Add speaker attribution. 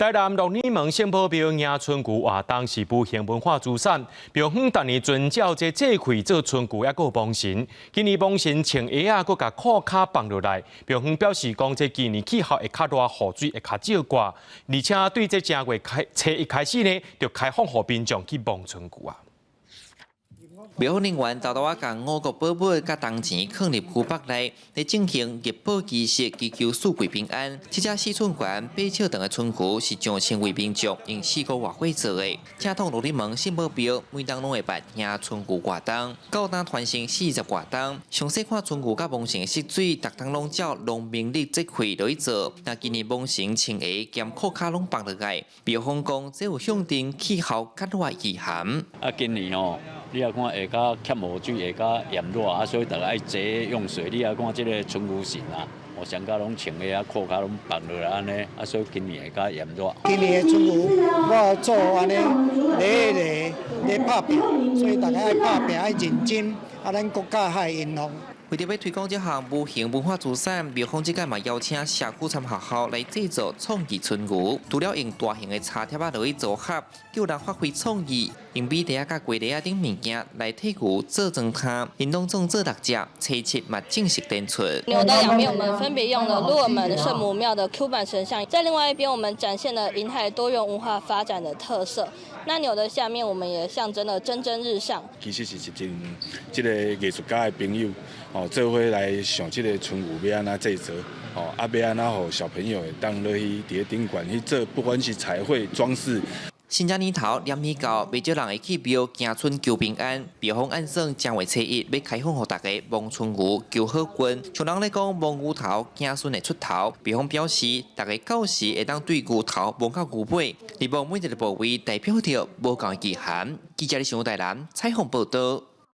Speaker 1: 台南鹿耳门圣保庙迎春牛活动是不形文化资产，庙方逐年遵照这祭开做春牛，还有帮神。今年帮神穿鞋啊，佮甲裤脚放落来。庙方表示讲，这今年气候会较热，雨水会较少挂，而且对这正月初一开始呢，就开放予民众去望春牛啊。
Speaker 2: 庙方人员豆豆将五谷宝贝甲铜钱放入牛腹内，来进行入宝仪式，祈求四季平安。这只四寸悬、八尺长的春牛是将千位民众用4个月火做的。正统鹿耳门圣保庙每当拢会办迎春牛活动，到当传承40活动。详细看春牛甲蒙神湿水，逐当拢照农民历这块落去做。那今年蒙神穿鞋兼裤脚拢放落来，庙方讲这有象征气候较热意涵。
Speaker 3: 今年哦。 你也看下较欠雨水，下较炎热啊，所以大家爱节用水。你也看这个春牛神啊，我上家拢穿个啊，裤脚拢放落来安尼，啊，所以今年会较炎热。
Speaker 4: 今年的春牛我做安尼咧拍拼，所以大家爱拍拼爱认真，啊，咱国家还会英雄。
Speaker 2: 为着要推广这项无形文化资产，庙方这届嘛邀请社区参学校来制作创意春牛，除了用大型的插贴啊落去组合，叫人发挥创意，用米袋啊、甲龟袋啊等物件来替牛做装摊，因当中做6只，初7嘛正式展出。
Speaker 5: 牛的两边我们分别用了鹿耳门圣母庙的 Q 版神像，在另外一边我们展现了银海多元文化发展的特色。那牛的下面我们也象征了蒸蒸日上。
Speaker 6: 其实是一群这个艺术家的朋友。 哦，做伙来想这个春牛要安怎制作，哦，啊要安怎互小朋友会当落去伫顶馆去做，不管是彩绘装饰。
Speaker 2: 新正年头念米糕，未少人会去庙行春求平安。庙方按算正月初1要开放，予大家望春牛求好运。像人咧讲望牛头，子孙会出头。庙方表示，大家到时会当对牛头望到牛尾，而望每一个部位代表着无同的意涵。记者李上台南采访报道。